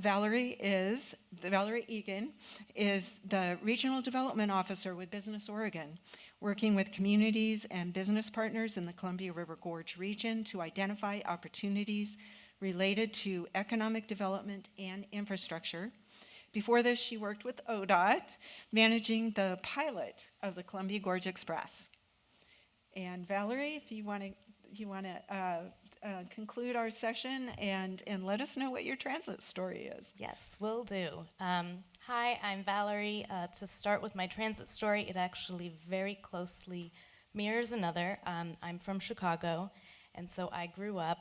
Valerie Egon is the Regional Development Officer with Business Oregon, working with communities and business partners in the Columbia River Gorge region to identify opportunities related to economic development and infrastructure. Before this, she worked with ODOT, managing the pilot of the Columbia Gorge Express. And Valerie, if you want to conclude our session and let us know what your transit story is. Yes, will do. Hi, I'm Valerie. To start with my transit story, it actually very closely mirrors another. I'm from Chicago, and so I grew up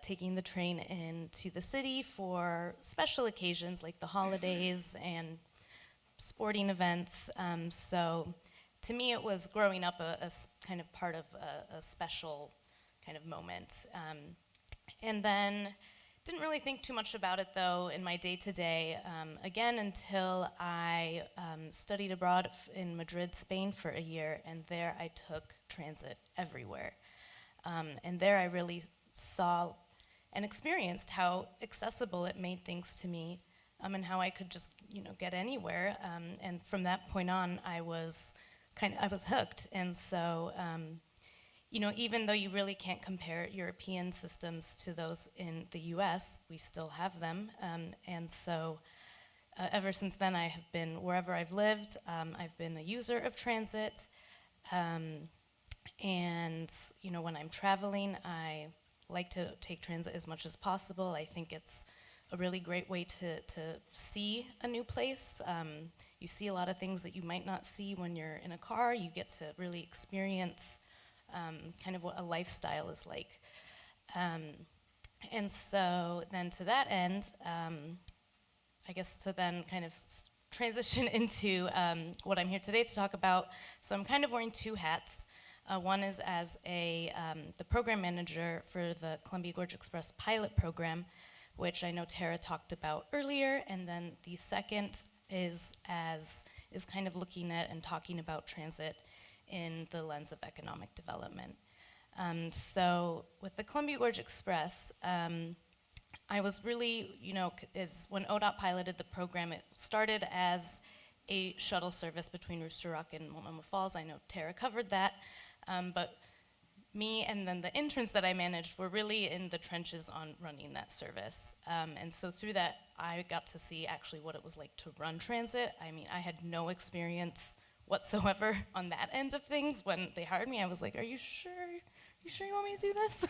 taking the train into the city for special occasions like the holidays and sporting events. So to me, it was growing up a kind of part of a special kind of moment. And then didn't really think too much about it, though, in my day-to-day, again, until I studied abroad in Madrid, Spain for a year, and there I took transit everywhere. And there I really saw and experienced how accessible it made things to me, and how I could just, get anywhere. And from that point on, I was hooked. And so, even though you really can't compare European systems to those in the US, we still have them. And so ever since then, I have been, wherever I've lived, I've been a user of transit. And, when I'm traveling, I like to take transit as much as possible. I think it's a really great way to see a new place. You see a lot of things that you might not see when you're in a car. You get to really experience kind of what a lifestyle is like. And so then to that end, I guess to then kind of transition into what I'm here today to talk about. So I'm kind of wearing two hats. One is as the program manager for the Columbia Gorge Express pilot program, which I know Tara talked about earlier, and then the second is kind of looking at and talking about transit in the lens of economic development. So with the Columbia Gorge Express, I was really, when ODOT piloted the program, it started as a shuttle service between Rooster Rock and Multnomah Falls. I know Tara covered that, but me and then the interns that I managed were really in the trenches on running that service. And so through that, I got to see actually what it was like to run transit. I mean, I had no experience whatsoever on that end of things. When they hired me, I was like, are you sure? You sure you want me to do this?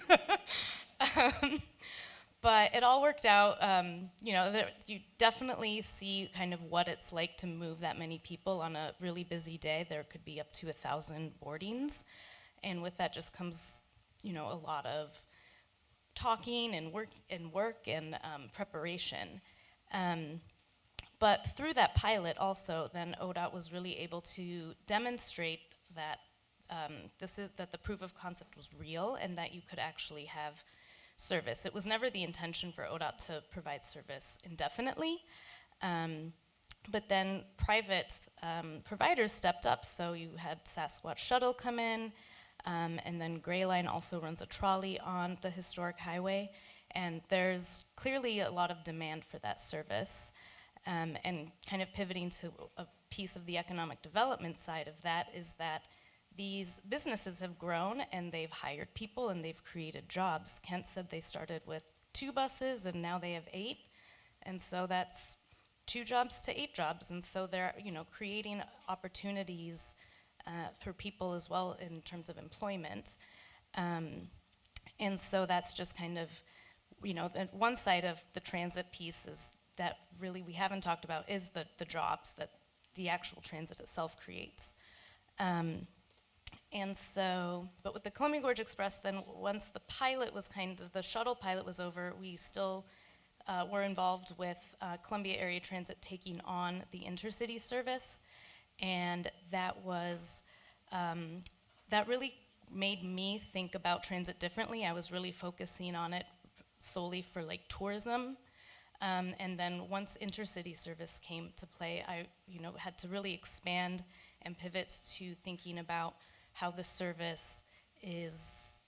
But it all worked out. You definitely see kind of what it's like to move that many people on a really busy day. There could be up to 1,000 boardings. And with that just comes, a lot of talking and work and preparation. But through that pilot also, then ODOT was really able to demonstrate that that the proof of concept was real and that you could actually have service. It was never the intention for ODOT to provide service indefinitely, but then private providers stepped up. So you had Sasquatch Shuttle come in, and then Gray Line also runs a trolley on the historic highway, and there's clearly a lot of demand for that service. And kind of pivoting to a piece of the economic development side of that is that these businesses have grown and they've hired people and they've created jobs. Kent said they started with 2 buses and now they have 8. And so that's 2 jobs to 8 jobs. And so they're, creating opportunities for people as well in terms of employment. And so that's just kind of, one side of the transit piece is that really we haven't talked about is the jobs that the actual transit itself creates. And so, but with the Columbia Gorge Express, then once the pilot was the shuttle pilot was over, we still were involved with Columbia Area Transit taking on the intercity service. And that was, that really made me think about transit differently. I was really focusing on it solely for tourism. And then once intercity service came to play, I had to really expand and pivot to thinking about how the service is,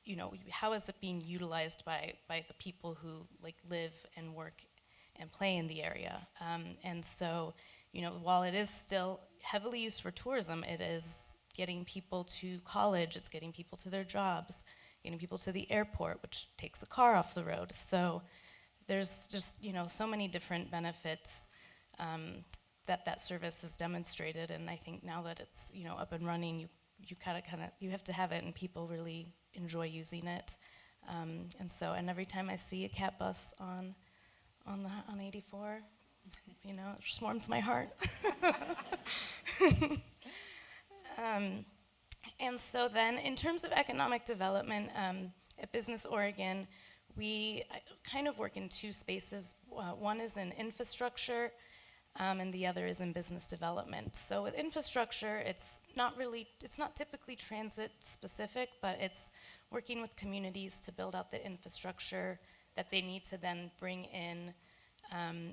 how is it being utilized by the people who live and work and play in the area. And so, while it is still heavily used for tourism, it is getting people to college, it's getting people to their jobs, getting people to the airport, which takes a car off the road. So there's just, so many different benefits that service has demonstrated. And I think now that it's, up and running, you have to have it, and people really enjoy using it. And every time I see a cat bus on 84, it just warms my heart. And so then, in terms of economic development, at Business Oregon, we kind of work in two spaces. One is in infrastructure, and the other is in business development. So with infrastructure, it's not typically transit specific, but it's working with communities to build out the infrastructure that they need to then bring in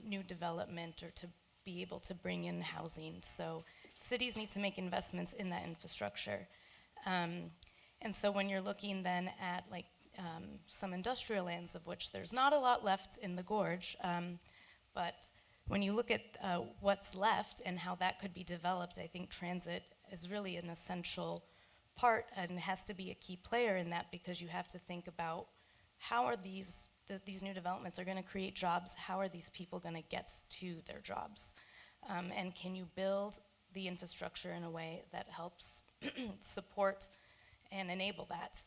new development, or to be able to bring in housing. So cities need to make investments in that infrastructure. And so when you're looking then at some industrial lands, of which there's not a lot left in the Gorge, but when you look at what's left and how that could be developed, I think transit is really an essential part, and has to be a key player in that, because you have to think about how are these new developments are going to create jobs, how are these people going to get to their jobs, and can you build the infrastructure in a way that helps support and enable that.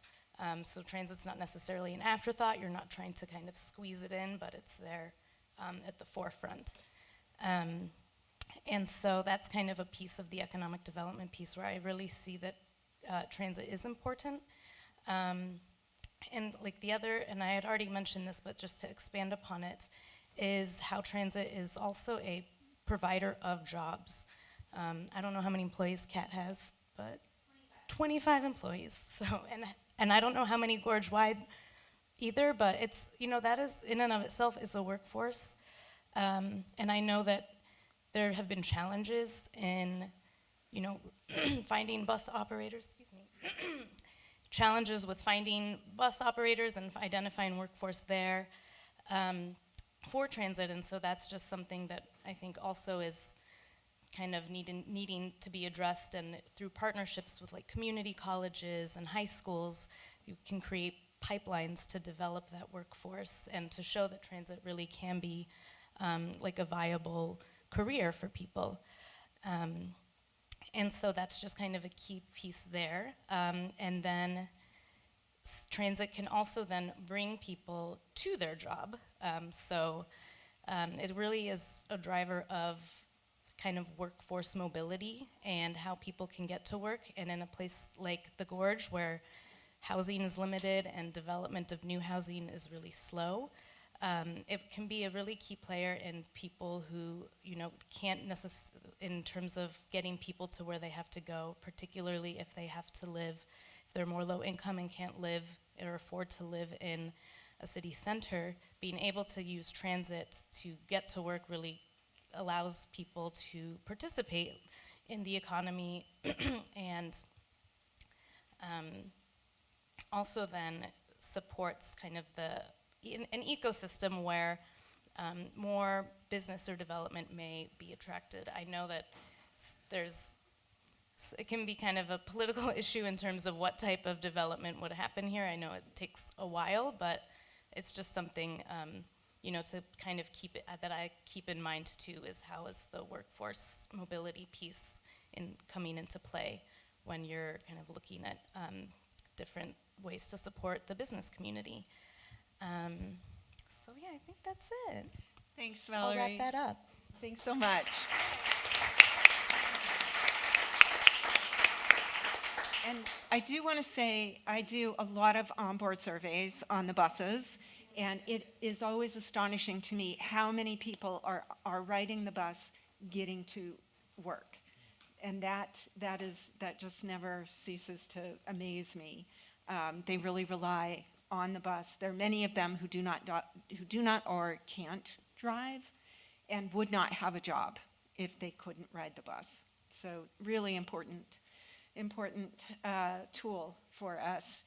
So transit's not necessarily an afterthought, you're not trying to kind of squeeze it in, but it's there at the forefront. And so that's kind of a piece of the economic development piece where I really see that transit is important. And the other, and I had already mentioned this, but just to expand upon it, is how transit is also a provider of jobs. I don't know how many employees CAT has, but 25 employees. So, and I don't know how many Gorge-wide either, but it's, that is, in and of itself, is a workforce. And I know that there have been challenges in, finding bus operators, challenges with finding bus operators and identifying workforce there for transit. And so that's just something that I think also is kind of needing to be addressed, and through partnerships with community colleges and high schools, you can create pipelines to develop that workforce and to show that transit really can be a viable career for people. And so that's just kind of a key piece there. And then transit can also then bring people to their job. So it really is a driver of kind of workforce mobility and how people can get to work. And in a place like the Gorge, where housing is limited and development of new housing is really slow, it can be a really key player in people who, can't necessarily, in terms of getting people to where they have to go, particularly if they have to live, if they're more low income and can't live or afford to live in a city center, being able to use transit to get to work really allows people to participate in the economy and also then supports kind of an ecosystem where more business or development may be attracted. I know that it can be kind of a political issue in terms of what type of development would happen here. I know it takes a while, but it's just something to kind of that I keep in mind too, is how is the workforce mobility piece coming into play when you're kind of looking at different ways to support the business community. So yeah, I think that's it. Thanks, Valerie. I'll wrap that up. Thanks so much. And I do want to say, I do a lot of onboard surveys on the buses, and it is always astonishing to me how many people are riding the bus getting to work. And that just never ceases to amaze me. They really rely on the bus. There are many of them who do not or can't drive and would not have a job if they couldn't ride the bus. So really important tool for us.